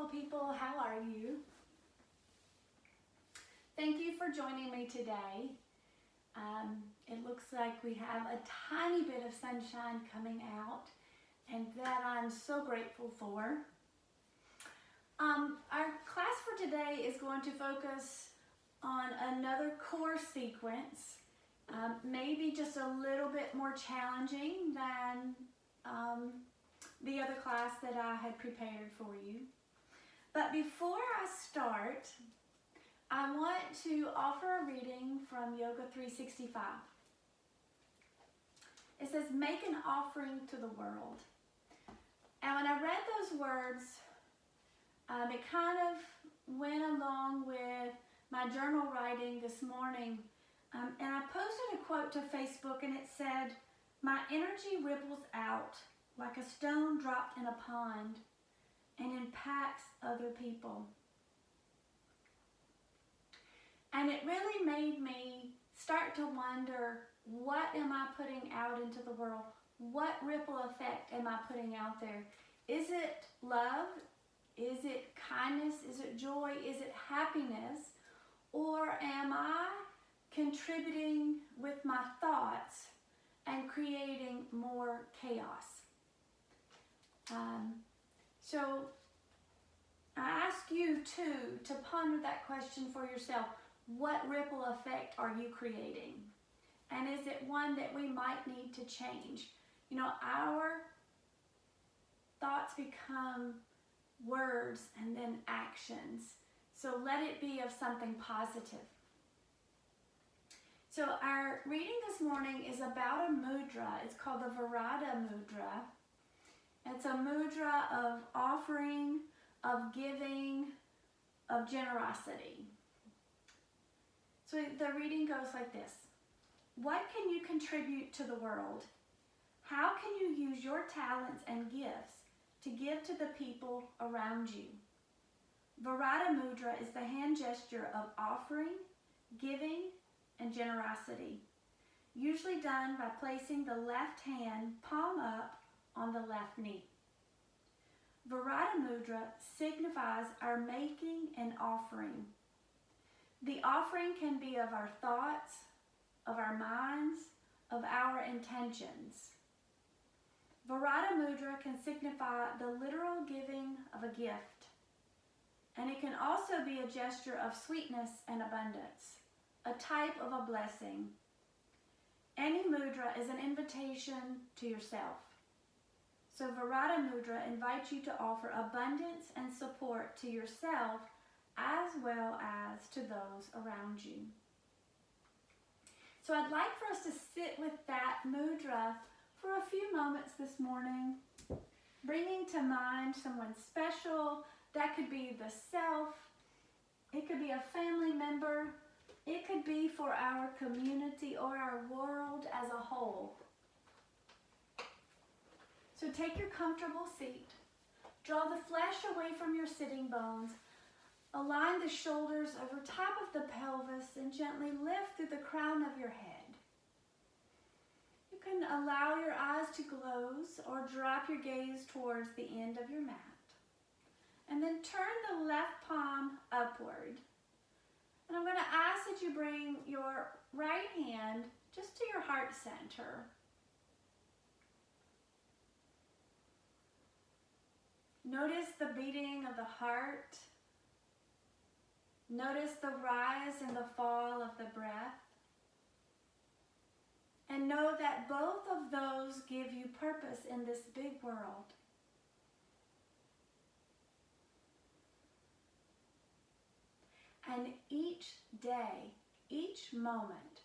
beautiful people. How are you? Thank you for joining me today. It looks like we have a tiny bit of sunshine coming out, and that I'm so grateful for. Our class for today is going to focus on another core sequence, maybe just a little bit more challenging than the other class that I had prepared for you. But before I start, I want to offer a reading from Yoga 365. It says, make an offering to the world. And when I read those words, it kind of went along with my journal writing this morning. And I posted a quote to Facebook, and it said, my energy ripples out like a stone dropped in a pond and impacts other people. And it really made me start to wonder, what am I putting out into the world? What ripple effect am I putting out there? Is it love? Is it kindness? Is it joy? Is it happiness? Or am I contributing with my thoughts and creating more chaos? So I ask you too to ponder that question for yourself. What ripple effect are you creating? And is it one that we might need to change? You know, our thoughts become words and then actions. So let it be of something positive. So our reading this morning is about a mudra. It's called the Virata mudra. It's a mudra of offering, of giving, of generosity. So the reading goes like this. What can you contribute to the world? How can you use your talents and gifts to give to the people around you? Virata mudra is the hand gesture of offering, giving, and generosity, usually done by placing the left hand palm up on the left knee. Virata mudra signifies our making and offering. The offering can be of our thoughts, of our minds, of our intentions. Virata mudra can signify the literal giving of a gift, and it can also be a gesture of sweetness and abundance, a type of a blessing. Any mudra is an invitation to yourself. So Virata mudra invites you to offer abundance and support to yourself as well as to those around you. So I'd like for us to sit with that mudra for a few moments this morning, bringing to mind someone special. That could be the self, it could be a family member, it could be for our community or our world as a whole. So take your comfortable seat, draw the flesh away from your sitting bones, align the shoulders over top of the pelvis and gently lift through the crown of your head. You can allow your eyes to close or drop your gaze towards the end of your mat. And then turn the left palm upward. And I'm going to ask that you bring your right hand just to your heart center. Notice the beating of the heart. Notice the rise and the fall of the breath. And know that both of those give you purpose in this big world. And each day, each moment,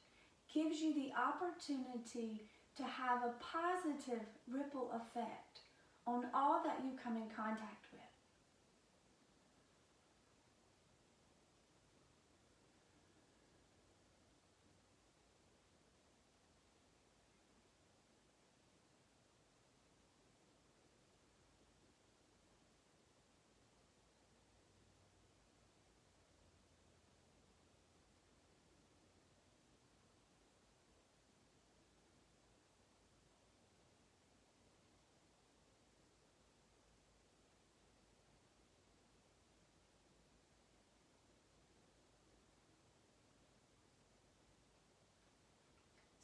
gives you the opportunity to have a positive ripple effect on all that you come in contact with.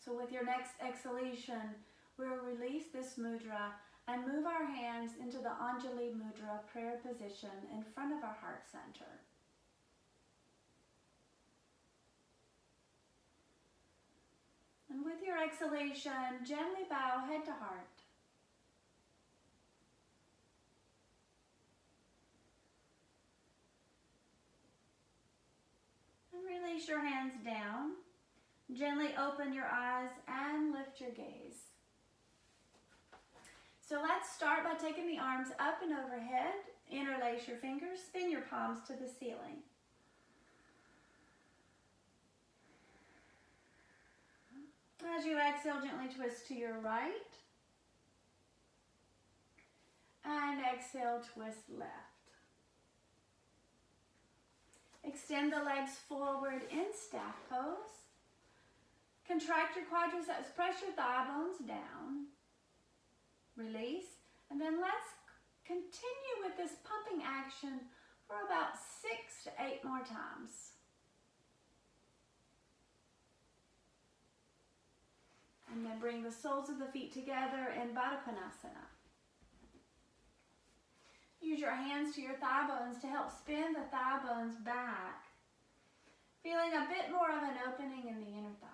So with your next exhalation, we'll release this mudra and move our hands into the Anjali Mudra prayer position in front of our heart center. And with your exhalation, gently bow head to heart. And release your hands down. Gently open your eyes and lift your gaze. So let's start by taking the arms up and overhead. Interlace your fingers, spin your palms to the ceiling. As you exhale, gently twist to your right. And exhale, twist left. Extend the legs forward in staff pose. Contract your quadriceps, press your thigh bones down. Release. And then let's continue with this pumping action for about 6 to 8 more times. And then bring the soles of the feet together in Baddha Konasana. Use your hands to your thigh bones to help spin the thigh bones back, feeling a bit more of an opening in the inner thighs.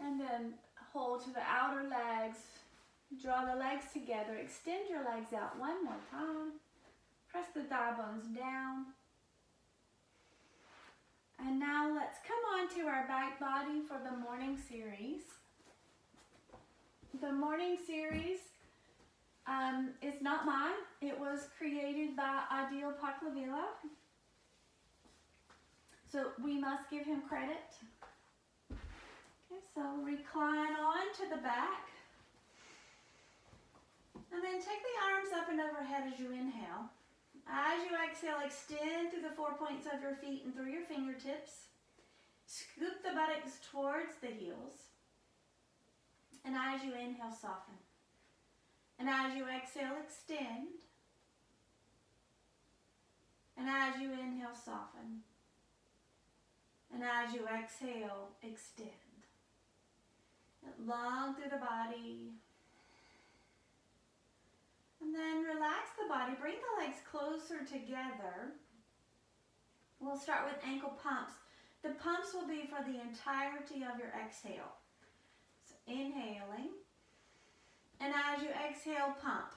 And then hold to the outer legs. Draw the legs together. Extend your legs out one more time. Press the thigh bones down. And now let's come on to our back body for the morning series. The morning series is not mine. It was created by Adil Paklavila. So we must give him credit. Okay, so recline on to the back. And then take the arms up and overhead as you inhale. As you exhale, extend through the 4 points of your feet and through your fingertips. Scoop the buttocks towards the heels. And as you inhale, soften. And as you exhale, extend. And as you inhale, soften. And as you exhale, extend. Long through the body. And then relax the body. Bring the legs closer together. We'll start with ankle pumps. The pumps will be for the entirety of your exhale. So inhaling. And as you exhale, pump.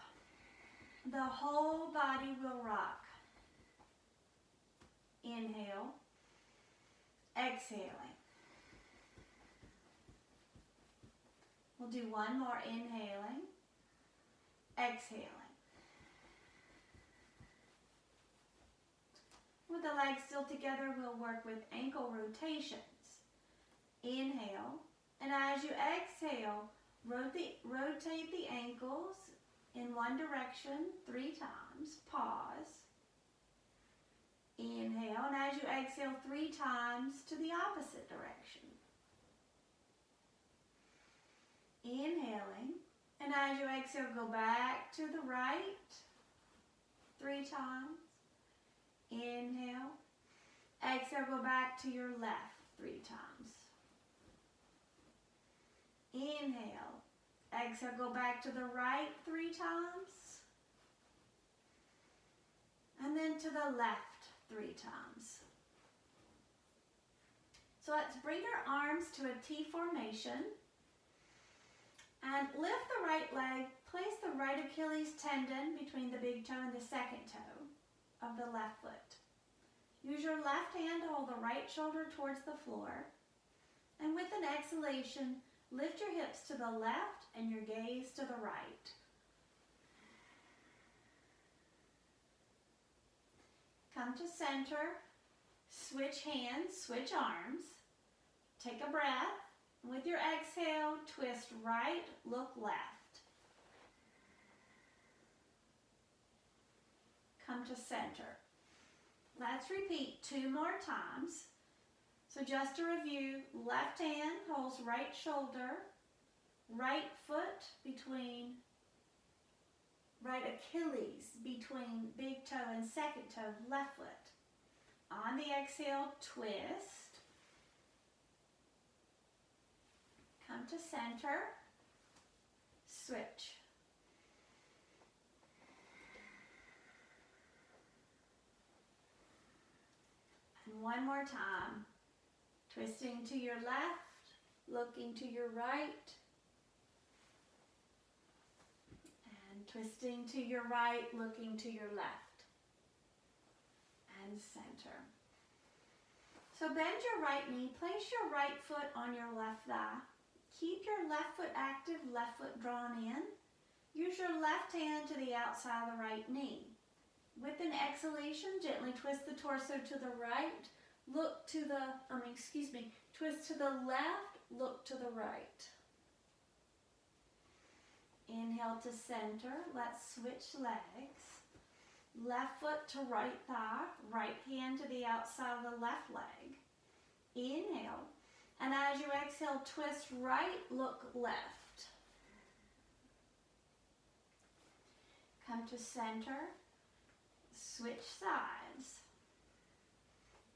The whole body will rock. Inhale. Exhaling. We'll do one more. Inhaling. Exhaling. With the legs still together, we'll work with ankle rotations. Inhale, and as you exhale, rotate the ankles in one direction 3 times. Pause. Inhale, and as you exhale 3 times to the opposite direction. Inhaling. And as you exhale, go back to the right 3 times. Inhale. Exhale, go back to your left 3 times. Inhale. Exhale, go back to the right 3 times. And then to the left 3 times. So let's bring our arms to a T formation. And lift the right leg, place the right Achilles tendon between the big toe and the second toe of the left foot. Use your left hand to hold the right shoulder towards the floor. And with an exhalation, lift your hips to the left and your gaze to the right. Come to center, switch hands, switch arms. Take a breath. With your exhale, twist right, look left. Come to center. Let's repeat 2 more times. So just to review, left hand holds right shoulder, right foot between, right Achilles between big toe and second toe, left foot. On the exhale, twist. Come to center. Switch. And one more time. Twisting to your left, looking to your right. And twisting to your right, looking to your left. And center. So bend your right knee, place your right foot on your left thigh. Keep your left foot active, left foot drawn in. Use your left hand to the outside of the right knee. With an exhalation, gently twist the torso to the right, look to the, twist to the left, look to the right. Inhale to center, let's switch legs. Left foot to right thigh, right hand to the outside of the left leg. Inhale, and as you exhale, twist right, look left. Come to center, switch sides.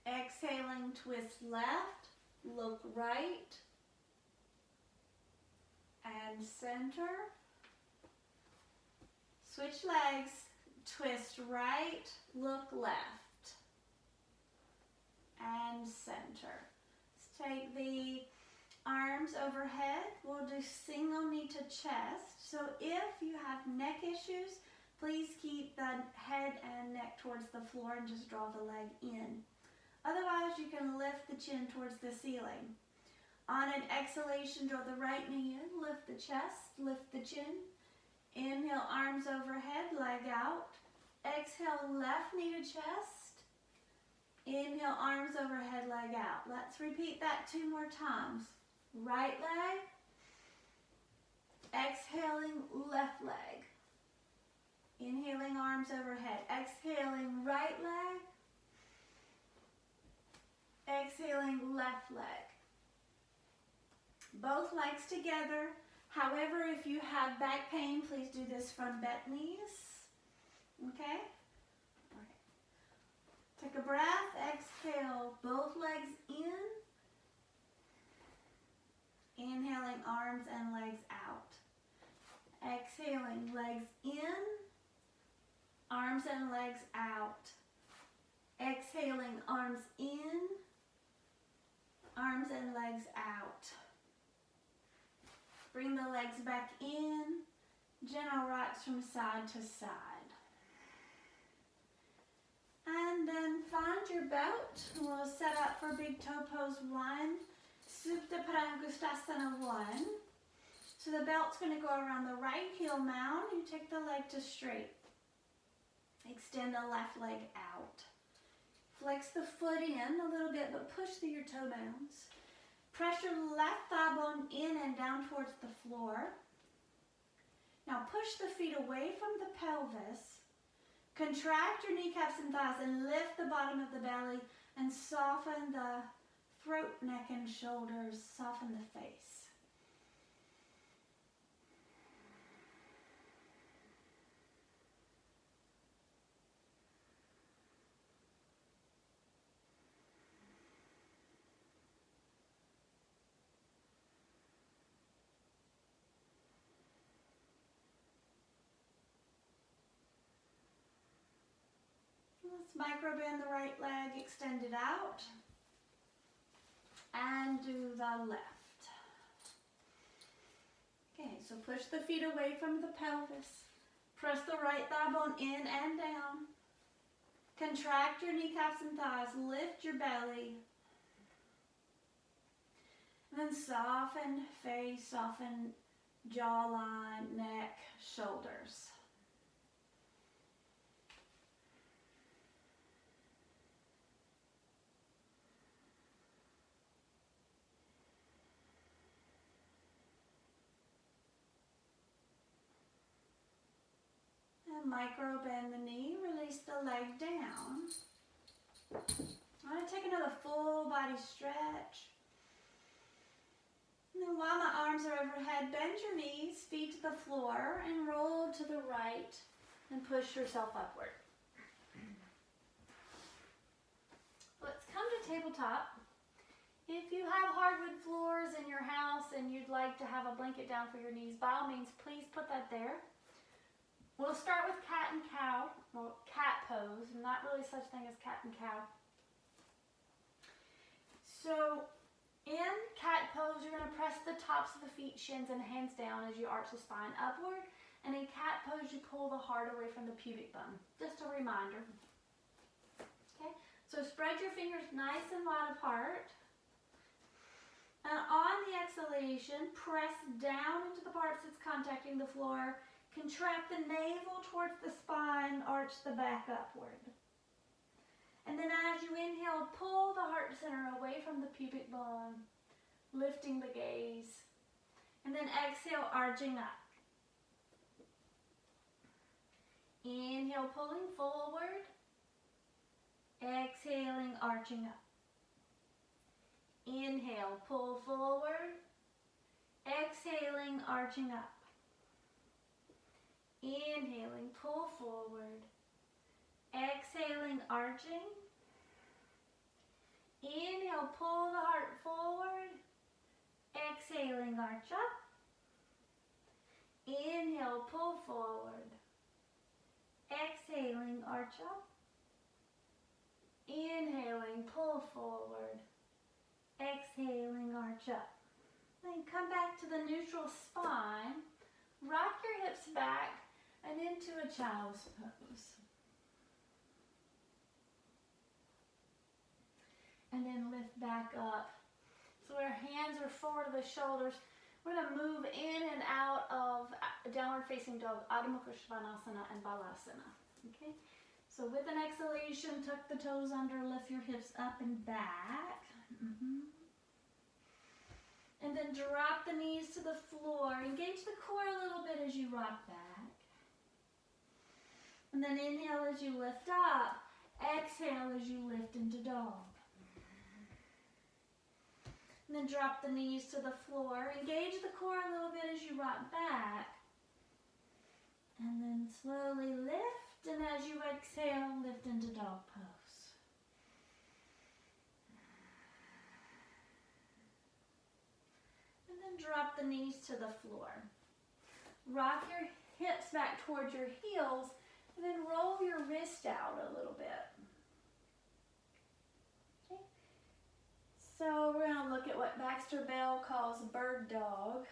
Exhaling, twist left, look right, and center. Switch legs. Twist right, look left, and center. Let's take the arms overhead. We'll do single knee to chest. So if you have neck issues, please keep the head and neck towards the floor and just draw the leg in. Otherwise, you can lift the chin towards the ceiling. On an exhalation, draw the right knee in, lift the chest, lift the chin. Inhale, arms overhead, leg out. Exhale, left knee to chest. Inhale, arms overhead, leg out. Let's repeat that 2 more times. Right leg. Exhaling, left leg. Inhaling, arms overhead. Exhaling, right leg. Exhaling, left leg. Both legs together. However, if you have back pain, please do this from bent knees. Okay? Take a breath. Exhale, both legs in. Inhaling, arms and legs out. Exhaling, legs in. Arms and legs out. Exhaling, arms in. Arms and legs out. Bring the legs back in. Gentle rocks from side to side. And then find your belt. We'll set up for big toe pose 1. Supta Parangustasana 1. So the belt's going to go around the right heel mound. You take the leg to straight. Extend the left leg out. Flex the foot in a little bit, but push through your toe mounds. Press your left thigh bone in and down towards the floor. Now push the feet away from the pelvis. Contract your kneecaps and thighs and lift the bottom of the belly and soften the throat, neck, and shoulders. Soften the face. Let's micro bend the right leg, extend it out, and do the left. Okay, so push the feet away from the pelvis. Press the right thigh bone in and down. Contract your kneecaps and thighs, lift your belly. And then soften face, soften jawline, neck, shoulders. Micro bend the knee, release the leg down. I'm going to take another full body stretch. And then while my arms are overhead, bend your knees, feet to the floor, and roll to the right and push yourself upward. tabletop. If you have hardwood floors in your house and you'd like to have a blanket down for your knees, by all means, please put that there. We'll start with cat and cow, well, cat pose, not really such thing as cat and cow. So in cat pose, you're going to press the tops of the feet, shins, and hands down as you arch the spine upward. And in cat pose, you pull the heart away from the pubic bone. Just a reminder. Okay, so spread your fingers nice and wide apart. And on the exhalation, press down into the parts that's contacting the floor. Contract the navel towards the spine, arch the back upward. And then as you inhale, pull the heart center away from the pubic bone, lifting the gaze. And then exhale, arching up. Inhale, pulling forward. Exhaling, arching up. Inhale, pull forward. Exhaling, arching up. Inhaling, pull forward. Exhaling, arching. Inhale, pull the heart forward. Exhaling, arch up. Inhale, pull forward. Exhaling, arch up. Inhaling, pull forward. Exhaling, arch up. Then come back to the neutral spine. Rock your hips back and into a child's pose. And then lift back up. So our hands are forward of the shoulders. We're going to move in and out of downward facing dog, Adho Mukha Svanasana and Balasana. Okay? So with an exhalation, tuck the toes under, lift your hips up and back. And then drop the knees to the floor. Engage the core a little bit as you rock back. And then inhale as you lift up. Exhale as you lift into dog. And then drop the knees to the floor. Engage the core a little bit as you rock back. And then slowly lift. And as you exhale, lift into dog pose. And then drop the knees to the floor. Rock your hips back towards your heels. And then roll your wrist out a little bit. Okay. So we're going to look at what Baxter Bell calls bird dog,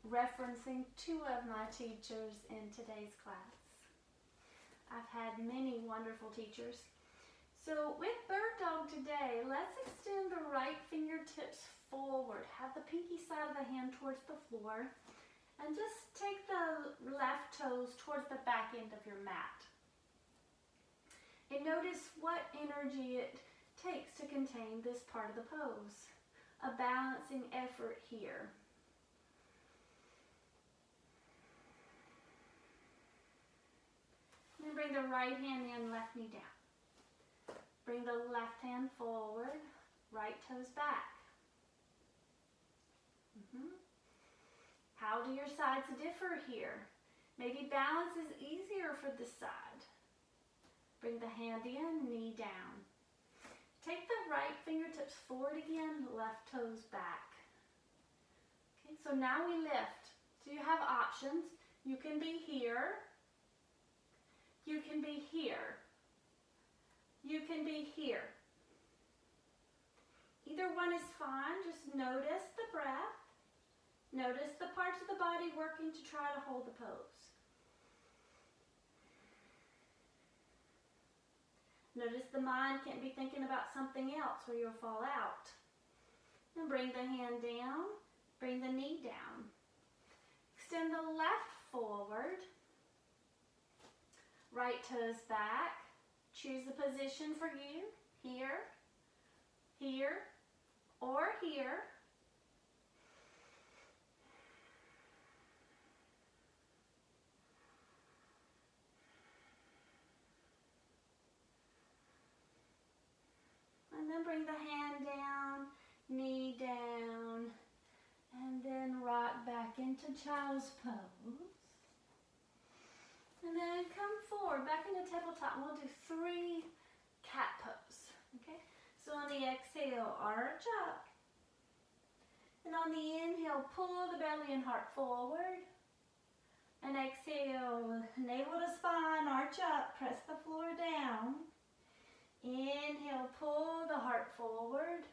referencing two of my teachers in today's class. I've had many wonderful teachers. So with bird dog today, let's extend the right fingertips forward. Have the pinky side of the hand towards the floor. And just take the left toes towards the back end of your mat. And notice what energy it takes to contain this part of the pose. A balancing effort here. And bring the right hand in, left knee down. Bring the left hand forward, right toes back. How do your sides differ here? Maybe balance is easier for this side. Bring the hand in, knee down. Take the right fingertips forward again, left toes back. Okay, so now we lift. So you have options. You can be here. You can be here. You can be here. Either one is fine. Just notice the breath. Notice the parts of the body working to try to hold the pose. Notice the mind can't be thinking about something else or you'll fall out. And bring the hand down, bring the knee down. Extend the left forward, right toes back. Choose the position for you, here, here, or here. And then bring the hand down, knee down, and then rock back into child's pose. And then come forward, back into tabletop, and we'll do 3 cat pose. Okay, so on the exhale, arch up. And on the inhale, pull the belly and heart forward. And exhale, navel to spine, arch up, press the floor down. Inhale, pull the heart forward.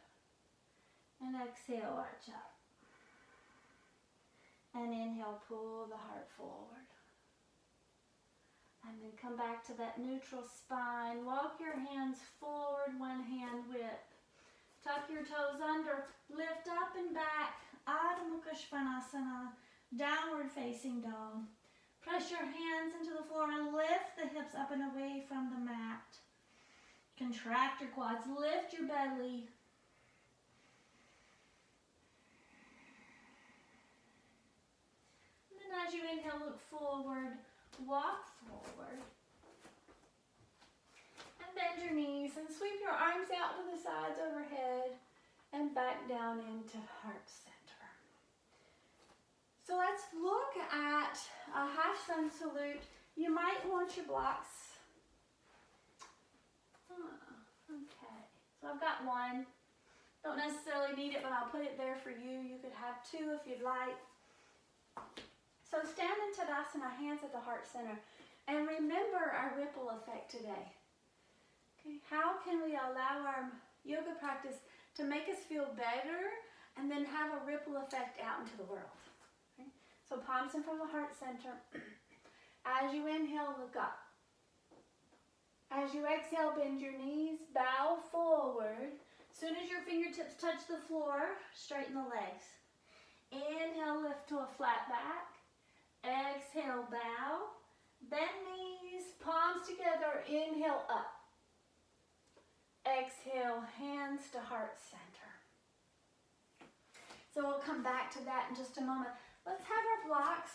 And exhale, arch up. And inhale, pull the heart forward. And then come back to that neutral spine. Walk your hands forward, one hand width. Tuck your toes under, lift up and back. Adho Mukha Svanasana, downward facing dog. Press your hands into the floor and lift the hips up and away from the mat. Contract your quads, lift your belly. And then as you inhale, look forward, walk forward. And bend your knees and sweep your arms out to the sides overhead and back down into heart center. So let's look at a half sun salute. You might want your blocks. Okay, so I've got one. Don't necessarily need it, but I'll put it there for you. You could have two if you'd like. So stand in Tadasana, hands at the heart center. And remember our ripple effect today. Okay, how can we allow our yoga practice to make us feel better and then have a ripple effect out into the world? Okay? So palms in front of the heart center. As you inhale, look up. As you exhale, bend your knees, bow forward. As soon as your fingertips touch the floor, straighten the legs. Inhale, lift to a flat back. Exhale, bow. Bend knees, palms together, inhale up. Exhale, hands to heart center. So we'll come back to that in just a moment. Let's have our blocks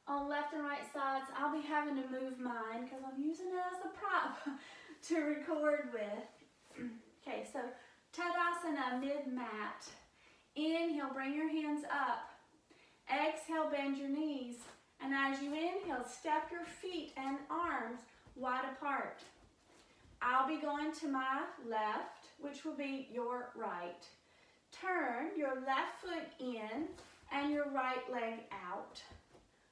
on left and right sides. I'll be having to move mine because I'm using it as a prop to record with. Okay, so Tadasana, mid-mat. Inhale, bring your hands up. Exhale, bend your knees. And as you inhale, step your feet and arms wide apart. I'll be going to my left, which will be your right. Turn your left foot in and your right leg out.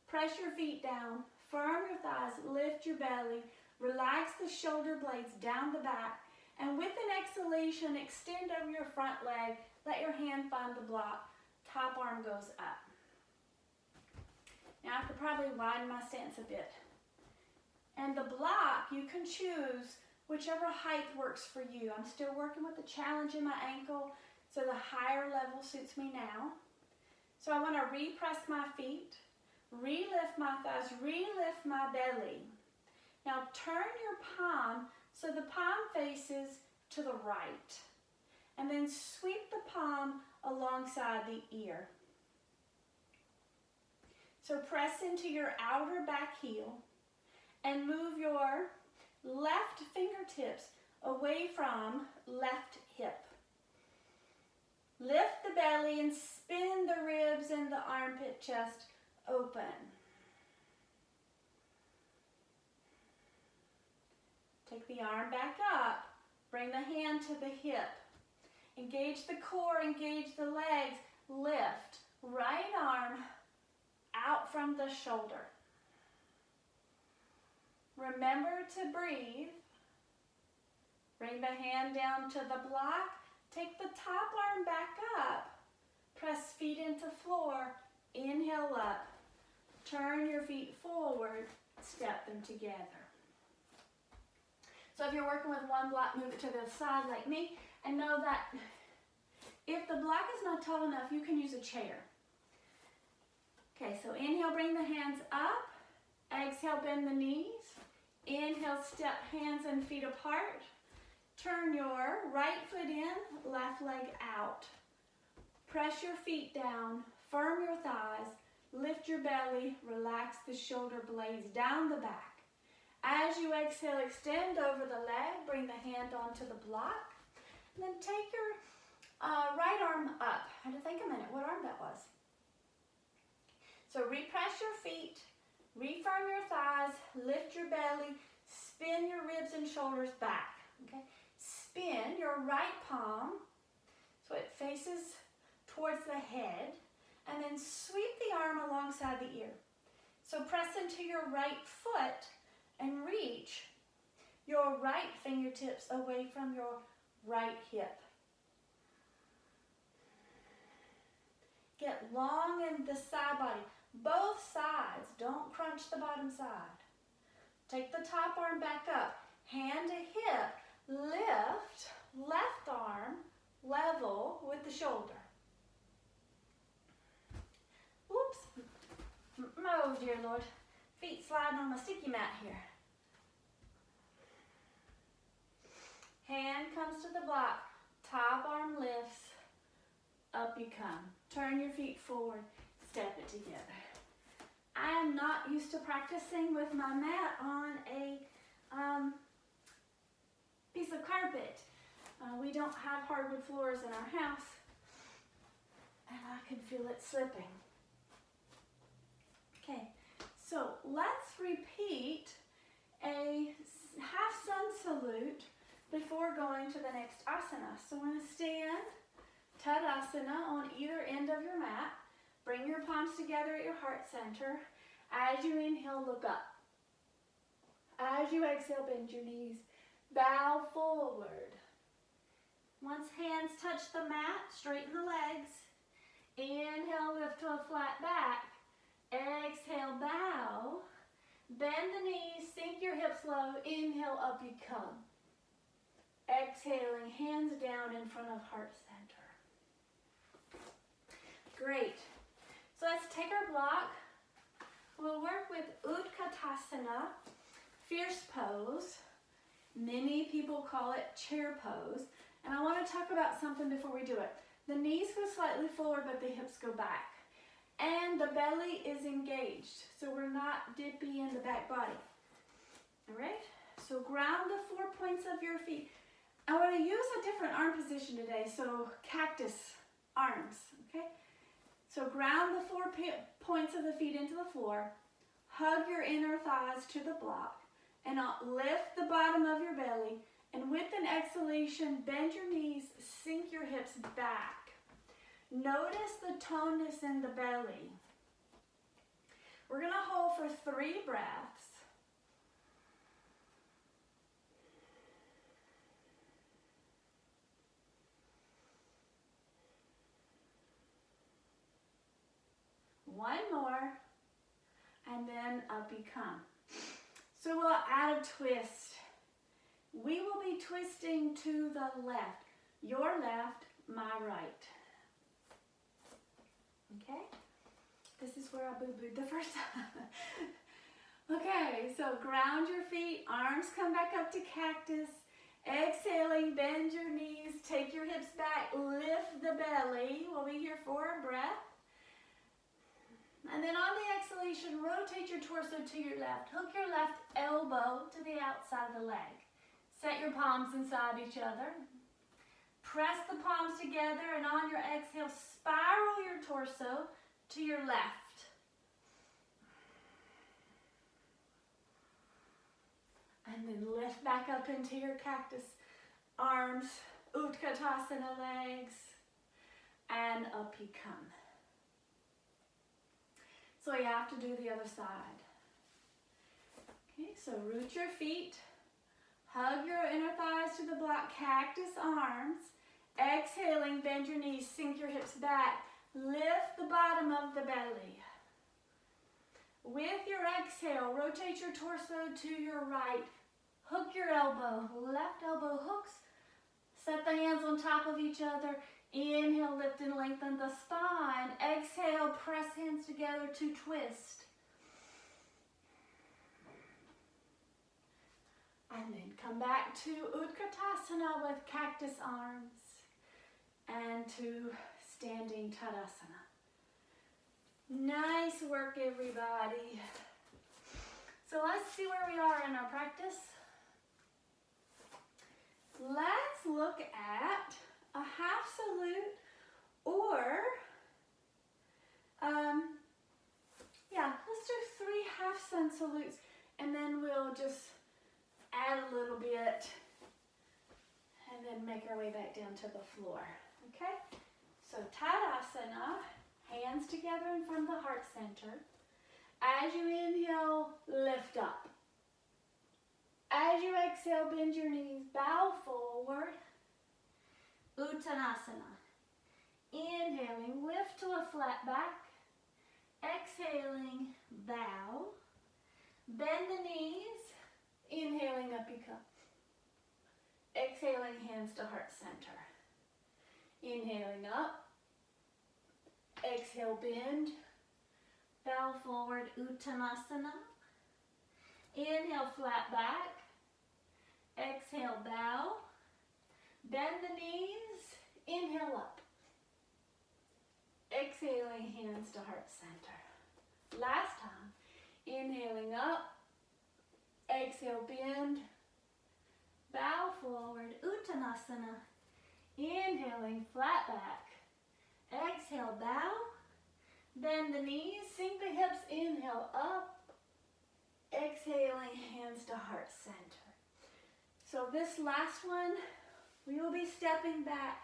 Press your feet down, firm your thighs, lift your belly, relax the shoulder blades down the back, and with an exhalation, extend over your front leg, let your hand find the block, top arm goes up. Now I could probably widen my stance a bit. And the block, you can choose whichever height works for you. I'm still working with the challenge in my ankle, so the higher level suits me now. So I want to repress my feet, relift my thighs, relift my belly. Now turn your palm so the palm faces to the right. And then sweep the palm alongside the ear. So press into your outer back heel and move your left fingertips away from left hip. Lift the belly and spin the ribs and the armpit chest open. Take the arm back up. Bring the hand to the hip. Engage the core, engage the legs. Lift. Right arm out from the shoulder. Remember to breathe. Bring the hand down to the block. Take the top arm back up. Press feet into floor. Inhale up. Turn your feet forward. Step them together. So if you're working with one block, move it to the side like me. And know that if the block is not tall enough, you can use a chair. Okay, so inhale, bring the hands up. Exhale, bend the knees. Inhale, step hands and feet apart. Turn your right foot in, left leg out. Press your feet down, firm your thighs, lift your belly, relax the shoulder blades down the back. As you exhale, extend over the leg, bring the hand onto the block, and then take your right arm up. I had to think a minute what arm that was. So repress your feet, refirm your thighs, lift your belly, spin your ribs and shoulders back. Okay? Spin your right palm so it faces towards the head, and then sweep the arm alongside the ear. So press into your right foot and reach your right fingertips away from your right hip. Get long in the side body, both sides. Don't crunch the bottom side. Take the top arm back up, hand to hip, lift, left arm level with the shoulder. Oops, oh dear Lord, feet sliding on my sticky mat here. Hand comes to the block, top arm lifts, up you come. Turn your feet forward, step it together. I am not used to practicing with my mat on a piece of carpet. We don't have hardwood floors in our house, and I can feel it slipping. Okay, so let's repeat a half sun salute before going to the next asana. So we're going to stand Tadasana on either end of your mat. Bring your palms together at your heart center. As you inhale, look up. As you exhale, bend your knees. Bow forward. Once hands touch the mat, straighten the legs. Inhale, lift to a flat back. Exhale, bow. Bend the knees, sink your hips low. Inhale, up you come. Exhaling, hands down in front of heart center. Great. So let's take our block. We'll work with Utkatasana, fierce pose. Many people call it chair pose. And I want to talk about something before we do it. The knees go slightly forward, but the hips go back. And the belly is engaged, so we're not dippy in the back body. All right? So ground the 4 points of your feet. I want to use a different arm position today, so cactus arms, okay? So ground the 4 points of the feet into the floor. Hug your inner thighs to the block, and lift the bottom of your belly. And with an exhalation, bend your knees, sink your hips back. Notice the toneness in the belly. We're going to hold for 3 breaths. One more, and then up you come. So we'll add a twist. We will be twisting to the left. Your left, my right. Okay? This is where I boo-booed the first time. Okay, so ground your feet, arms come back up to cactus. Exhaling, bend your knees, take your hips back, lift the belly. We'll be here for a breath. And then on the exhalation, rotate your torso to your left. Hook your left elbow to the outside of the leg. Set your palms inside each other. Press the palms together, and on your exhale, spiral your torso to your left. And then lift back up into your cactus arms, Utkatasana legs, and up you come. So you have to do the other side. Okay, so root your feet. Hug your inner thighs to the block, cactus arms. Exhaling, bend your knees, sink your hips back. Lift the bottom of the belly. With your exhale, rotate your torso to your right. Hook your elbow, left elbow hooks. Set the hands on top of each other. Inhale, lift and lengthen the spine. Exhale, press hands together to twist. And then come back to Utkatasana with cactus arms and to standing Tadasana. Nice work, everybody. So let's see where we are in our practice. Let's look at a half salute or, let's do 3 half sun salutes, and then we'll just add a little bit and make our way back down to the floor. Okay? So Tadasana, hands together in front of the heart center. As you inhale, lift up. As you exhale, bend your knees, bow forward. Uttanasana. Inhaling, lift to a flat back. Exhaling, bow. Bend the knees. Inhaling, up you come. Exhaling, hands to heart center. Inhaling up. Exhale, bend. Bow forward, Uttanasana. Inhale, flat back. Exhale, bow. Bend the knees. Inhale up. Exhaling, hands to heart center. Last time. Inhaling up. Exhale, bend. Bow forward, Uttanasana. Inhaling, flat back. Exhale, bow. Bend the knees, sink the hips, inhale up. Exhaling, hands to heart center. So this last one, we will be stepping back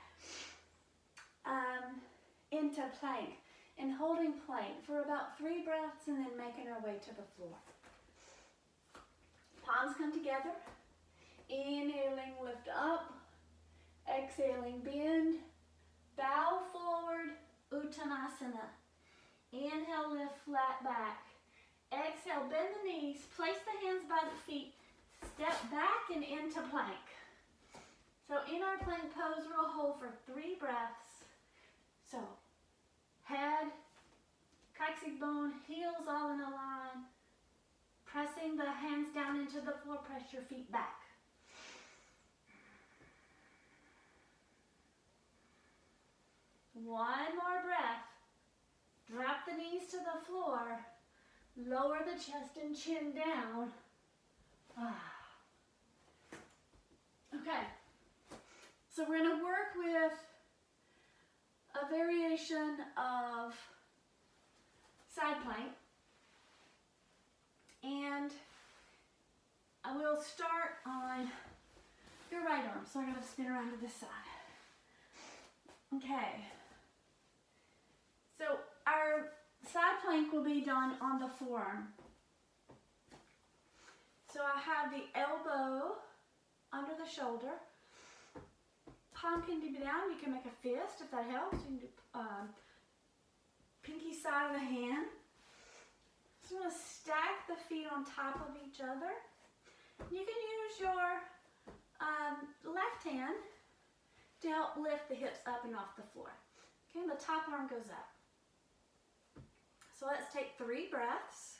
into plank and holding plank for about 3 breaths and then making our way to the floor. Palms come together. Inhaling, lift up. Exhaling, bend. Bow forward, Uttanasana. Inhale, lift, flat back. Exhale, bend the knees. Place the hands by the feet. Step back and into plank. So in our plank pose, we'll hold for 3 breaths. So head, coccyx bone, heels all in a line. Pressing the hands down into the floor, press your feet back. One more breath. Drop the knees to the floor. Lower the chest and chin down. Okay. So we're going to work with a variation of side plank. And I will start on your right arm. So I'm going to spin around to this side. Okay. So our side plank will be done on the forearm. So I have the elbow under the shoulder. Palm can be down. You can make a fist if that helps. You can do pinky side of the hand. So I'm going to stack the feet on top of each other. You can use your left hand to help lift the hips up and off the floor. Okay, the top arm goes up. So let's take 3 breaths.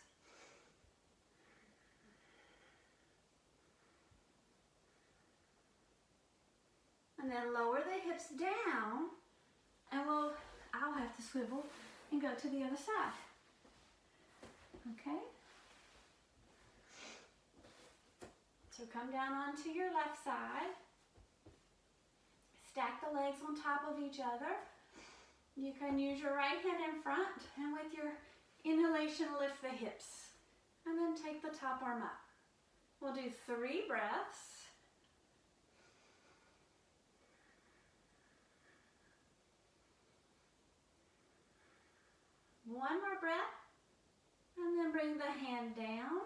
And then lower the hips down, and I'll have to swivel and go to the other side. Okay? So come down onto your left side. Stack the legs on top of each other. You can use your right hand in front, and with your inhalation, lift the hips. And then take the top arm up. We'll do 3 breaths. One more breath, and then bring the hand down.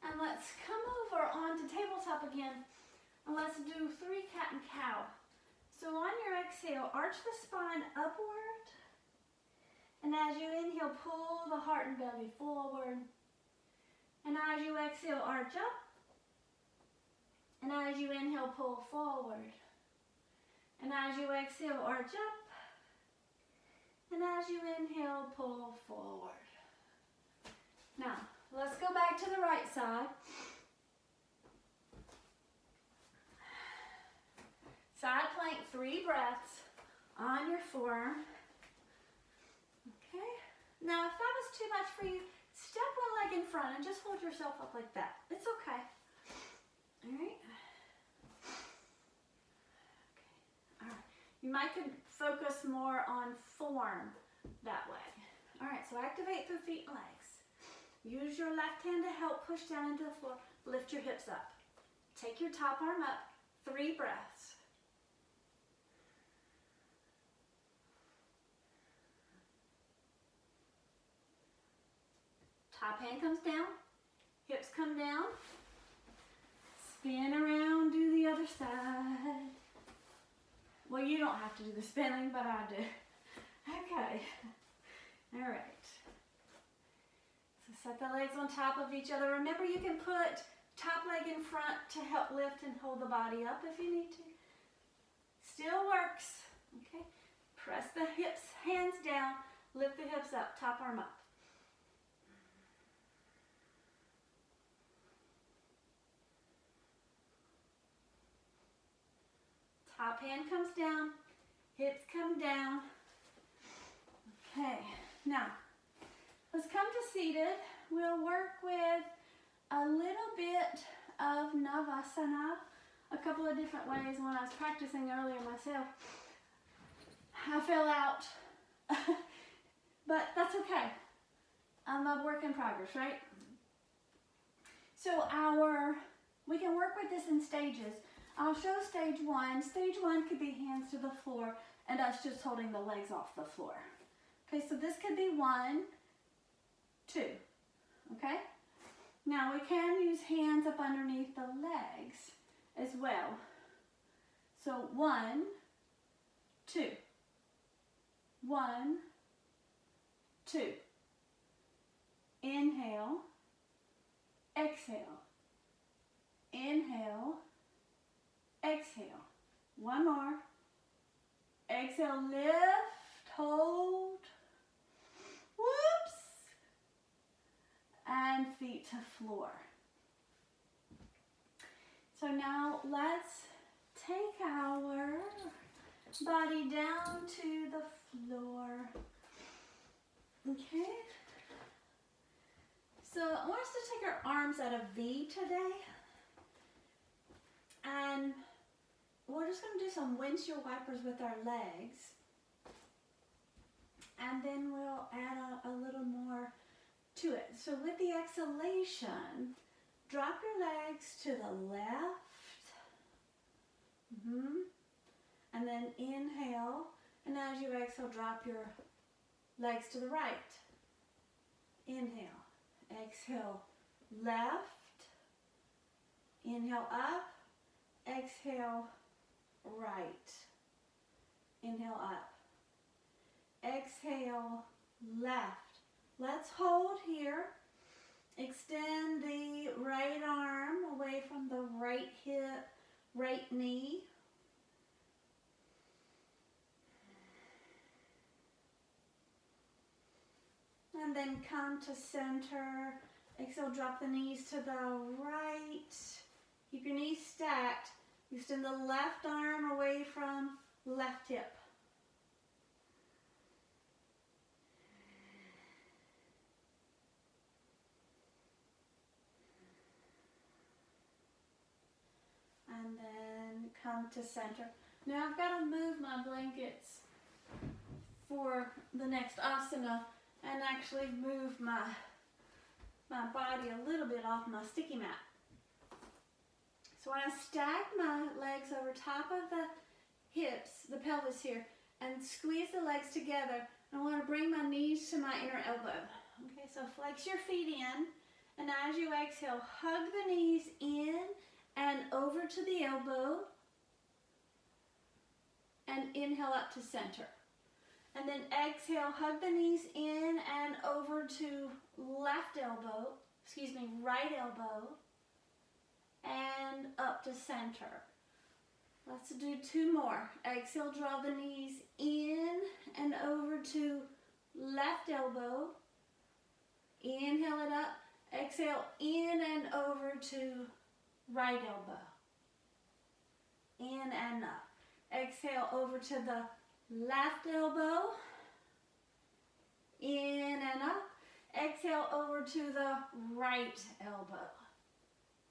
And let's come over onto tabletop again, and let's do 3 cat and cow. So on your exhale, arch the spine upward. And as you inhale, pull the heart and belly forward. And as you exhale, arch up. And as you inhale, pull forward. And as you exhale, arch up. And as you inhale, pull forward. Now, let's go back to the right side. Side plank, 3 breaths on your forearm. Okay. Now, if that was too much for you, step one leg in front and just hold yourself up like that. It's okay. All right. Okay. All right. You might could focus more on form that way. All right. So activate through feet and legs. Use your left hand to help push down into the floor. Lift your hips up. Take your top arm up. 3 breaths. Top hand comes down, hips come down, spin around, do the other side. Well, you don't have to do the spinning, but I do. Okay, all right. So set the legs on top of each other. Remember, you can put top leg in front to help lift and hold the body up if you need to. Still works, okay? Press the hips, hands down, lift the hips up, top arm up. Top hand comes down, hips come down. Okay, now let's come to seated. We'll work with a little bit of Navasana, a couple of different ways. When I was practicing earlier myself, I fell out, but that's okay. I'm a work in progress, right? So we can work with this in stages. I'll show stage one. Stage one could be hands to the floor and us just holding the legs off the floor. Okay, so this could be 1, 2, okay? Now we can use hands up underneath the legs as well. So 1, 2, 1, 2. Inhale, exhale, inhale, exhale. One more. Exhale, lift, hold. Whoops. And feet to floor. So now let's take our body down to the floor. Okay? So I want us to take our arms at a V today. And we're just going to do some windshield wipers with our legs. And then we'll add a little more to it. So with the exhalation, drop your legs to the left. And then inhale. And as you exhale, drop your legs to the right. Inhale. Exhale, left. Inhale, up. Exhale, right. Inhale, up. Exhale, left. Let's hold here. Extend the right arm away from the right hip, right knee. And then come to center. Exhale, drop the knees to the right. Keep your knees stacked. Extend the left arm away from left hip. And then come to center. Now I've got to move my blankets for the next asana and actually move my body a little bit off my sticky mat. So I stack my legs over top of the hips, the pelvis here, and squeeze the legs together. I want to bring my knees to my inner elbow. Okay, so flex your feet in, and as you exhale, hug the knees in and over to the elbow, and inhale up to center. And then exhale, hug the knees in and over to right elbow, and up to center. Let's do 2 more. Exhale, draw the knees in and over to left elbow. Inhale it up. Exhale, in and over to right elbow. In and up. Exhale, over to the left elbow. In and up. Exhale, over to the right elbow.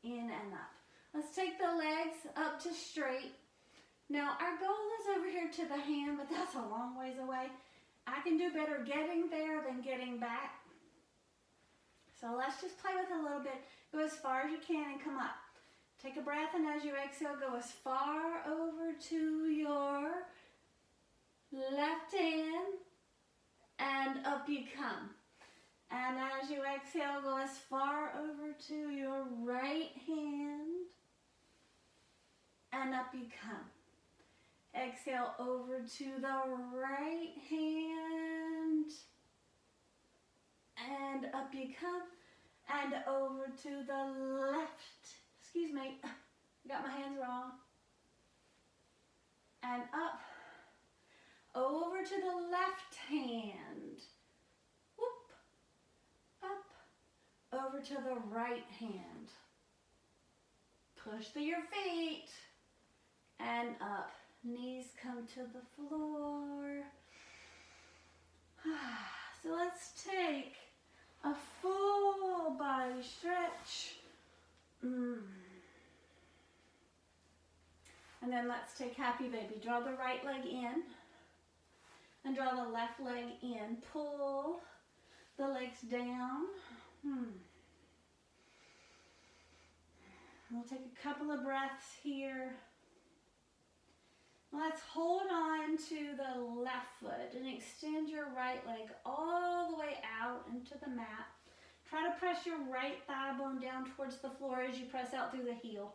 In and up. Let's take the legs up to straight. Now our goal is over here to the hand, but that's a long ways away. I can do better getting there than getting back. So let's just play with it a little bit. Go as far as you can and come up. Take a breath, and as you exhale, go as far over to your left hand, and up you come. And as you exhale, go as far over to your right hand. And up you come. Exhale over to the right hand. And up you come. And over to the left. Excuse me, got my hands wrong. And up. Over to the left hand. Whoop. Up. Over to the right hand. Push through your feet. And up. Knees come to the floor. So let's take a full body stretch. And then let's take happy baby. Draw the right leg in and draw the left leg in. Pull the legs down. We'll take a couple of breaths here. Let's hold on to the left foot and extend your right leg all the way out into the mat. Try to press your right thigh bone down towards the floor as you press out through the heel.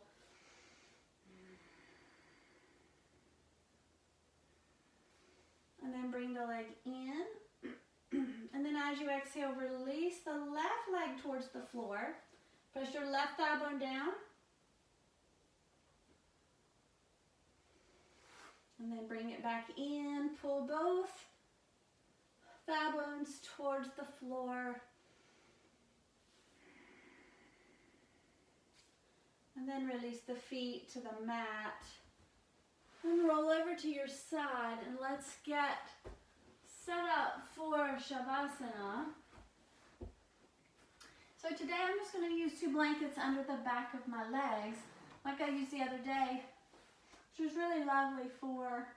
And then bring the leg in. And then as you exhale, release the left leg towards the floor. Press your left thigh bone down. And then bring it back in. Pull both thigh bones towards the floor. And then release the feet to the mat. And roll over to your side and let's get set up for Shavasana. So today I'm just going to use 2 blankets under the back of my legs like I used the other day, which was really lovely for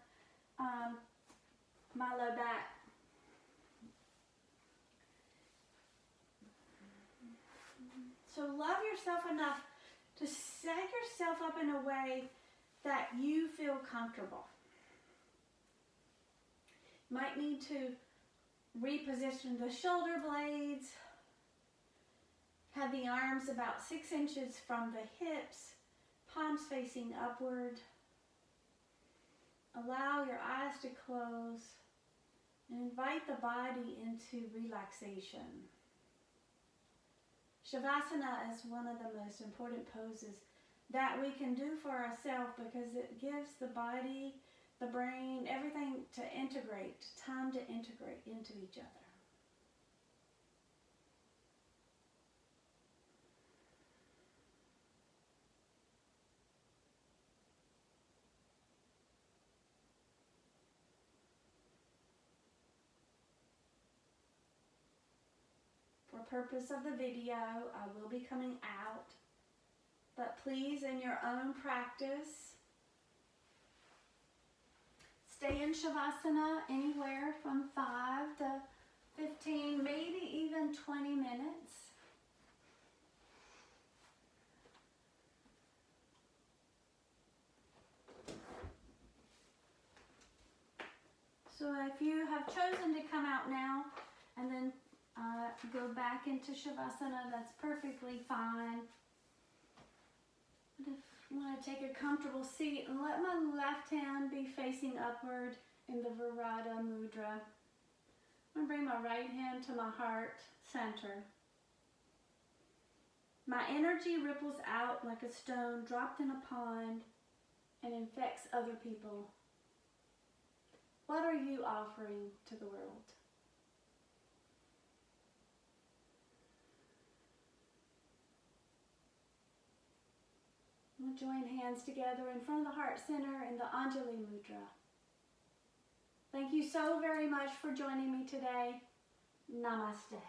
my low back. So love yourself enough to set yourself up in a way that you feel comfortable. You might need to reposition the shoulder blades. Have the arms about 6 inches from the hips, palms facing upward. Allow your eyes to close and invite the body into relaxation. Shavasana is one of the most important poses that we can do for ourselves because it gives the body, the brain, everything to integrate, time to integrate into each other. For purpose of the video, I will be coming out, but please, in your own practice, stay in Shavasana anywhere from 5 to 15, maybe even 20 minutes. So if you have chosen to come out now and then go back into Shavasana, that's perfectly fine. But if you want to take a comfortable seat and let my left hand be facing upward in the Virata Mudra. I'm going to bring my right hand to my heart center. My energy ripples out like a stone dropped in a pond and infects other people. What are you offering to the world? We'll join hands together in front of the heart center in the Anjali Mudra. Thank you so very much for joining me today. Namaste.